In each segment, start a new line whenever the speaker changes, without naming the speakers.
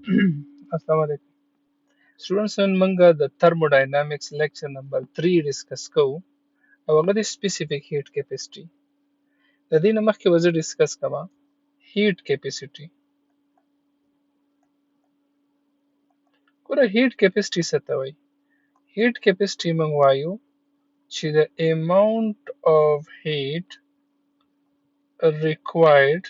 Assalamu alaikum. Students, nن منګه د thermodynamics lecture number 3 discuss کوو او هغه د specific heat capacity. د دې نه مخکې به زه discuss کوم heat capacity. ګوره heat capacity څه ته وایي؟ heat capacity موږ وایو چې the amount of heat required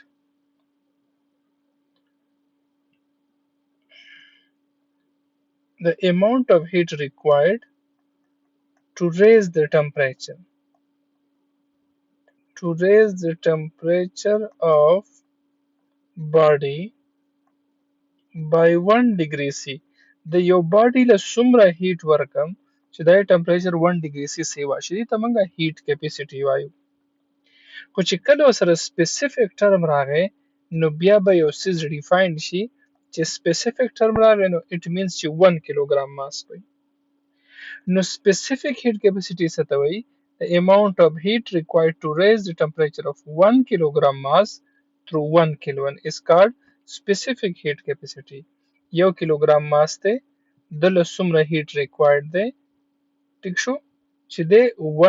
to raise the temperature of body by 1 degree C. د یو باډي له څومره هیټ ورکم چې دا ټمپریچر 1 ډیګري سي سیوا شي ته موږ هیټ کیپاسټي وایو. خو چې کله سره سپیسیفیک ټرم راغی نو بیا به یو سیز ډیفاینډ شي چې سپیسیفیک ټرم راغی نو اټ مینز چې 1 کیلوګرام ماس وي. نو سپیسیفیک هیټ کیپاسټي څه ته وایي؟ The amount of heat required to raise the temperature of 1 kilogram mass through 1 Kelvin is called specific heat capacity. 1 کیلوګرام ماس ته د له څومره هیټ ریکوایرډ دی ټیک شو چې د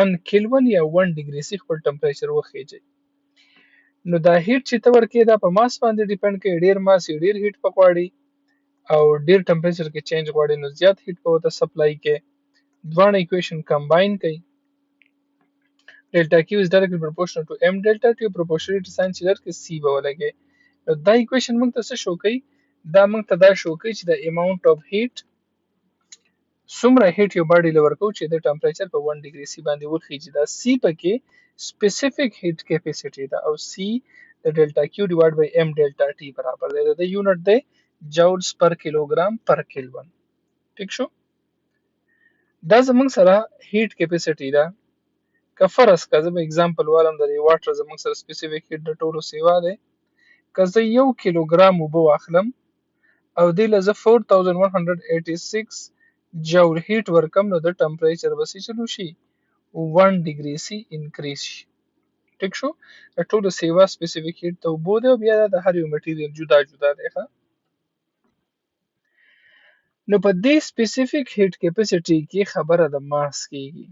1 کیلوین یا 1 ډیګري سي خپل ټمپریچر وخیږي. نو دا هیټ چې ته ورکې دا په ماس باندې ډیپند کوي، ډیر ماس ډیر هیټ پکواړي او ډیر ټمپریچر کې چینج غواړي نو زیات هیټ په وته سپلای کې دوه ایکویشن کمباین کوي. delta Q is directly proportional to m delta T proportionality sign چې درکې C به ولګي. نو دا ایکویشن موږ ته څه شو کوي؟ دا موږ ته دا شو کوي چې د amount of heat څومره هیټ یو باډي له ورکو چې د ټمپریچر په 1 ډیګري سي باندې وخیږي. دا C پکې سپیسیفیک هیټ کیپاسټي ده او C د ډیلټا Q ډیوایډ بای m ډیلټا T برابر دی. د یونټ دی جاولز پر کیلوګرام پر کیلوین. ٹھیک شو؟ دا زموږ سره هیټ کیپاسټي ده. که فرض که زه به اگزامپل والم د واټر زموږ سره سپیسیفیک هیټ د ټولو سیوا دی. که زه 1 کیلوګرام اوبه واخلم او دې له زه 4186 جول هیټ ورکم نو د ټمپریچر به څه چلو شي 1 ډیګري سي انکریز شي. ټیک شو؟ د ټولو سیوا سپیسیفیک هیټ ته اوبه دی او بیا د هر یو مټیریل جدا جدا دی. نو په دې سپیسیفیک هیټ کیپاسټي کې خبره د ماس کیږي.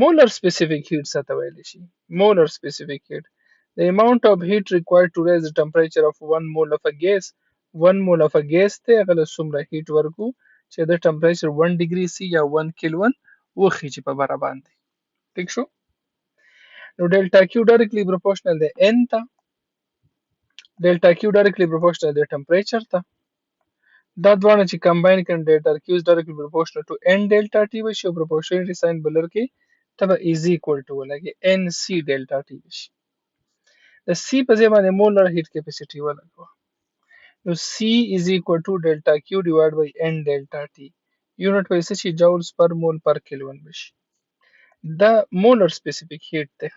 Molar specific heat څه ته ویل شي؟ Molar specific heat the amount of heat required to raise the temperature of 1 mole of a gas. 1 mole of a gas ته هغه له څومره هیټ ورکو چې د ټمپریچر 1 ډیګري سي یا 1 کیلوین وخیږي په بره باندې. ٹھیک شو؟ نو ډیلټا Q directly proportional دی n ته. ډیلټا Q directly proportional دی ټمپریچر ته. دا دواړه چې کمباین کړي ډیلټا Q is directly proportional to n ډیلټا T وشي او proportionality sign بلر کې تبه is equal to ولګي NC ډیلټا T وشي. د C په ځای باندې مولر هیټ کیپاسټي ولګو نو C is equal to delta Q divided by n delta T. یونټ به څه شي جاولز پر مول پر کیلوین بشي. دا مولر سپیسیفیک هیټ دی.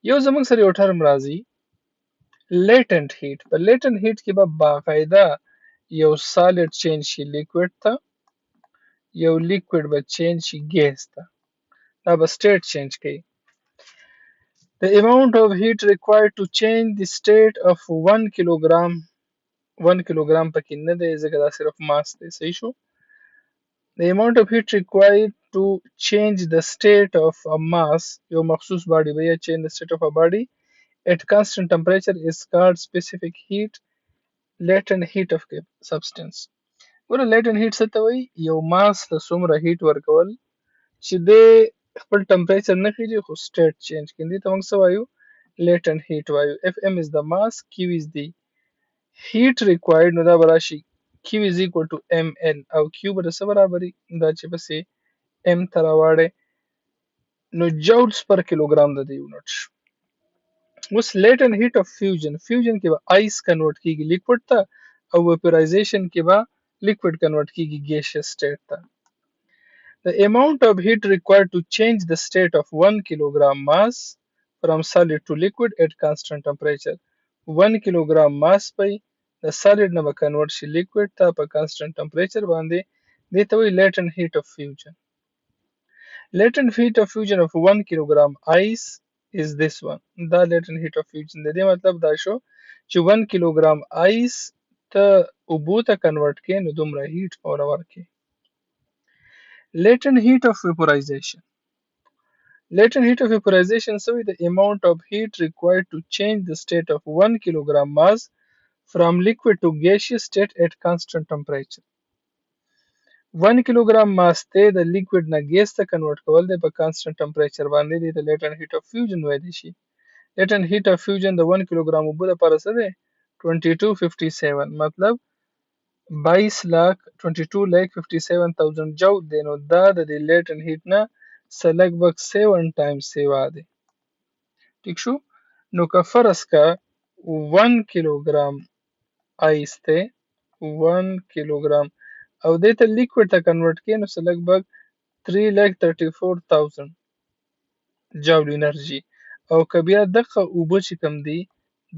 یو زموږ سره یو ټرم راځي لیټنٹ هیټ. په لیټنٹ هیټ کې به باقاعده یو سالډ چینج شي لیکوډ ته، یو لیکوډ به چینج شي ګیس ته. دا به سټیټ چینج کوي. The amount of heat required to change the state of 1 kilogram 1 kilogram پکې نه دی ځکه دا صرف ماس دی. صحیح شو؟ The amount of heat required to change the state of a mass یو مخصوص body به یا change the state of a body at constant temperature is called specific heat. Latent heat of substance. ګوره latent heat څه ته وایي؟ یو ماس له څومره هیټ ورکول چې د خپل ټمپریچر نه خېږي خو سټیټ چینج کوي. دې ته موږ څه وایو؟ لیټنٹ هیټ وایو. Fm is the mass, Q is the heat required. نو دا به راشي Q is equal to ml او Q به د څه برابري دا چې پسې m ته راواړی نو جاولز پر کیلوګرام د دې یونټ شو. اوس لیټنٹ هیټ اف فیوژن کې به آیس کنورټ کیږي لیکوډ ته او ویپرایزیشن کې به لیکوډ کنورټ کیږي ګیشیس سټیټ ته. The amount of heat required to change the state of 1 kilogram mass from solid to liquid at constant temperature. 1 kilogram mass by the solid نه به convert شي liquid ته په constant temperature باندې. دې ته وایي latent heat of fusion. Latent heat of fusion of 1 kilogram ice is this one. دا latent heat of fusion د دې مطلب دا شو چې 1 kilogram ice ته اوبو ته کنورټ کې نو دومره هیټ پوره ورکې. Latent heat of vaporization. Latent heat of vaporization so the amount of heat required to change the state of 1 kilogram mass from liquid to gaseous state at constant temperature. 1 kilogram mass ته د لیکوډ نه ګیس ته کنورټ کول د په کانسټنټ ټمپریچر باندې د لیټنټ هیټ اف فیوژن ویل شي. لیټنټ هیټ اف فیوژن د 1 کیلوګرام اوبو لپاره څه دی 2257 مطلب 22,57,000 جول دی. نو دا د لیټنټ هیټ نه څه لږ 7 ټایمز سیوا دی. ٹھیک شو. نو که فرض کا 1 کیلوګرام آیس ته 1 کیلوګرام او دې ته لیکوډ ته کنورټ کړي نو څه لږ 3,34,000 جول انرژي. او که بیا دغه اوبه چې کم دي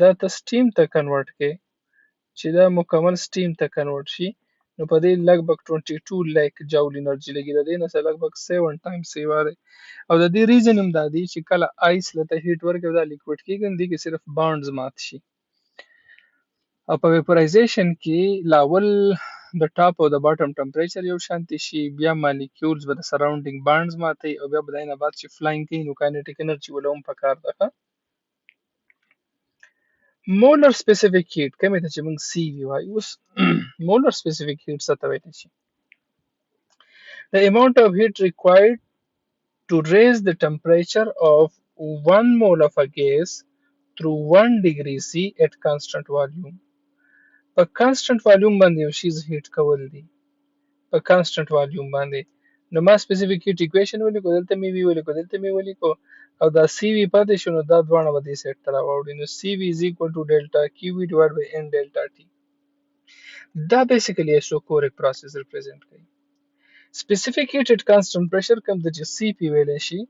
دا ته سټیم ته کنورټ کړي چې دا مکمل سټیم ته کنورټ شي نو په دې لږ 22 لک جول انرژي لګي. د دې نه څه لږ 7 ټایم سیوا دی. او د دې ریزن هم دا دی چې کله آیس لته هیټ ورکړي دا لیکوډ کېږي نو دې کې صرف بانډز مات شي. او په ویپرایزیشن کې لاول د ټاپ او د باټم ټمپریچر یو شانتي شي بیا مالیکولز به د سراوندینګ بانډز ماتي او بیا به دینه بعد چې فلاینګ کوي نو کاینټیک انرژي ولوم پکار ده. مولر سپیسیفیک هیټ کومه ته چې موږ سی وی وایو. اوس مولر سپیسیفیک هیټ څه ته ویل شي. The amount of heat required to raise the temperature of 1 mole of a gas through 1 degree C at constant volume. په کانسټنټ والیوم باندې یو شی هیټ کول دي په کانسټنټ والیوم باندې. نو ما سپیسیفیک هیټ ایکویشن ولیکو دلته مې وی ولیکو دلته مې ولیکو او دا سی وی پاتې شو نو دا دواړه به دې سیټ ته راوړي. نو سی وی از ایکوال ټو ډیلټا کیو وی ډیوایډ بای ان ډیلټا ټی. دا بیسیکلی ایسوکوریک پروسس ریپرزینټ کوي. سپیسیفیک هیټ اټ کانسټنټ پریشر کوم د چې سی پی ویل شي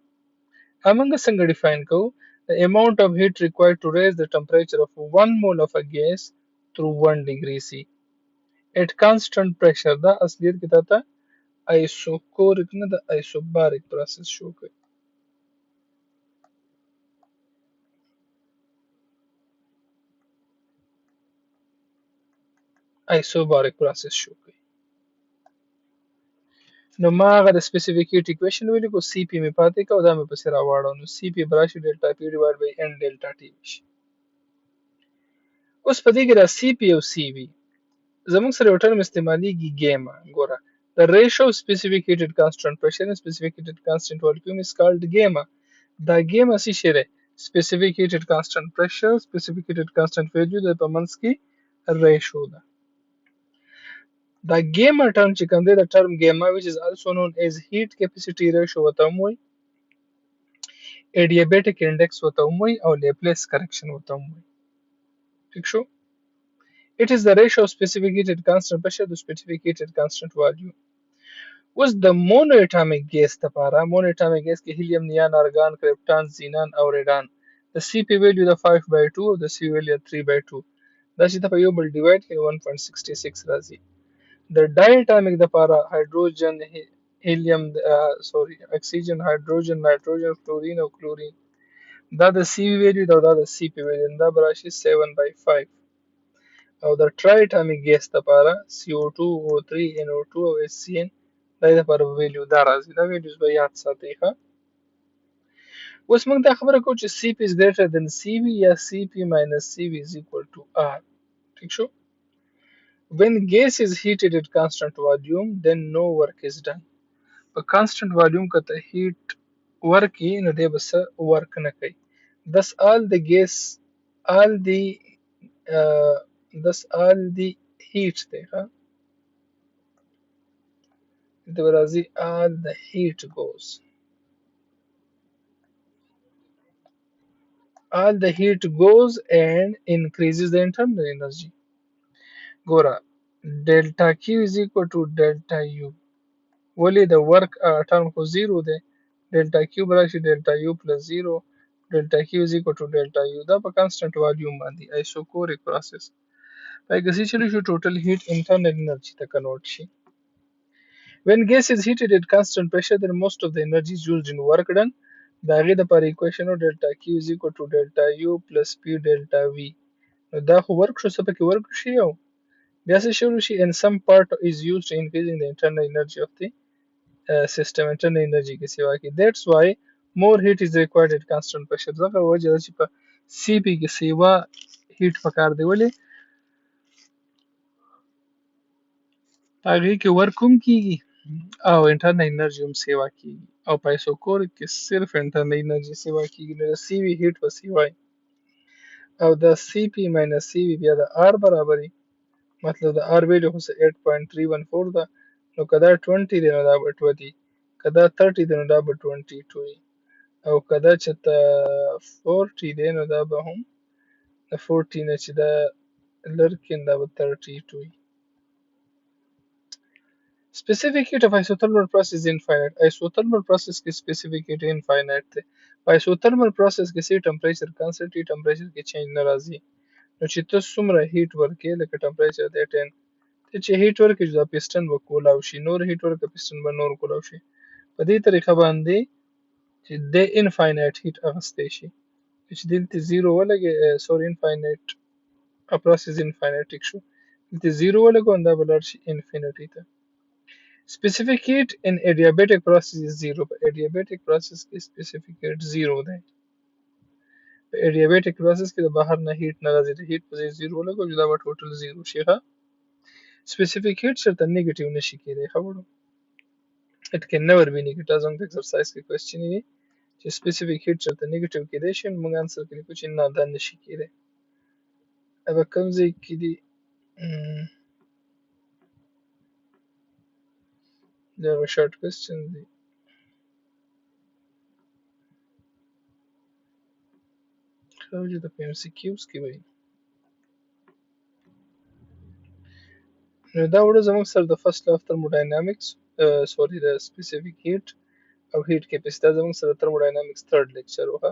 همغه څنګه ډیفاین کوو. The amount of heat required to raise the temperature of 1 mole of a gas through 1 degree C at constant pressure. دا اصلیت کې تا ته ایسوکوریک نه د ایسوباریک پروسس شو کوي. ایسوباریک پروسس شو کوي. نو ما هغه د سپیسیفیک هیټ ایکویشن ولیکو سی پی مې پاتې کا او دا مې پسې راواړو نو سی پی براشي ډیلټا پی ډیوایډ بای ان ډیلټا ټی شي. اوس په دې کې دا سی پی او سی وی زموږ سره یو ټرم استعمالیږي ګیما. ګوره the ratio of specific heat at constant pressure and specific heat at constant volume is called gamma. دا ګیما څه شی دی specific heat at constant pressure specific heat at constant value د په منځ کې ریشو ده. دا ګیما ټرم چې کوم دی د ټرم ګیما which is also known as heat capacity ratio وته هم وایي adiabatic index وته هم وایي او لیپلیس کریکشن وته هم وایي. ٹھیک شو. It is the ratio of specific heat at constant pressure to specific heat at constant volume. اوس د monoatomic gas لپاره monoatomic gas کې هیلیم نیان ارګان کرپټان زینان او ریډان د سی پی ویلیو د 5/2 او د سی ویلیو 3/2 دا چې په یو بل ډیوایډ کړي 1.66 راځي. د ډایټامیک لپاره هایدروجن هیلیم اکسیجن هایدروجن نایتروجن فلورین او کلورین دا د سی ویلیو دا د سی پی ویلیو دا براشي 7/5. او د ټرایټامیک ګیس لپاره CO2 O3 NO2 او HCN دا لپاره ویلیو دا راځي. دا ویلیوز به یاد ساتئ ښه. اوس موږ دا خبره کوو چې CP is greater than CV یا CP minus CV is equal to R. ٹھیک شو. When gas is heated at constant volume then no work is done. په constant volume کته heat ورکی نو دی بس ورک نه کوي. Thus all the gas all the heat دی ها د راځي all the heat goes and increases the internal energy. ګوره delta Q is equal to delta U ولی د ورک ټرم خو 0 دی delta Q براشي delta U plus 0 delta Q is equal to delta U دا په constant volume باندې ایسوکوریک پروسس پای کسي چلی شو ټوټل هیټ internal energy ته کنورټ شي. When gas is heated at constant pressure then most of the energy is used in work done. دا غي د پر ایکویشن delta Q is equal to delta U plus P delta V. نو دا خو ورک شو څه پکې ورک شي یو بیا څه شروع شي and some part is used in increasing the internal energy of the system internal energy کې سیوا کې that's why more heat is required at constant pressure ځکه وجه ده چې په سی پی کې سیوا هیټ پکار دی ولې هغې کې ورک هم کیږي او انټرنل انرژي هم سیوا کیږي او په ایسوکورک کې صرف انټرنل انرژي سیوا کیږي نو د سی وی هیټ په سیوای او د سی پی ماینس سی وی بیا د آر برابري مطلب د آر ویلیو خو 8.314 ده نو که دا 20 دی نو دا به 20 که دا 30 دی نو دا به 22 وي او که دا چېرته 40 دی نو دا به هم د 40 نه چې دا لرې کړي نو دا به 32 وي Specific heat of isothermal process is infinite. Isothermal process کې specific heat infinite دی. په isothermal process کې سي ټمپریچر کانسټنټ وي ټمپریچر کې چینج نه راځي نو چې ته څومره هیټ ورکې لکه ټمپریچر دی 10 ته چې هیټ ورکې دا پسټن به کولاو شي نور هیټ ورکې پسټن به نور کولاو شي په دې طریقه باندې چې د انفاینایټ هیټ اخیستی شي چې دلته زیرو ولګي سوري انفاینایټ پروسس انفاینایټ ټیک شو دلته زیرو ولګو دا به لاړ شي انفینټي ته Specific heat in adiabatic process is zero. په adiabatic process کې specific heat zero دی. په adiabatic process کې د بهر نه heat نه راځي د heat په ځای زیرو ولګو چې دا به ټوټل زیرو شي ښه specific heat چېرته نیګیټیو نشي کېدی خبرو it can never be negative زموږ د exercise کې question دی چې specific heat چېرته نیګیټیو کېدی شي موږ انسر کې لیکو چې نه دا نشي کېدی अब کوم ځای کې دی دا شارټ کوېسچن دی خو چې د ام سی کیوز کې وایي نو دا وړو زموږ سره د فرست لا اف thermodynamics سوري د specific heat او heat capacity دا زموږ سره thermodynamics third lecture وه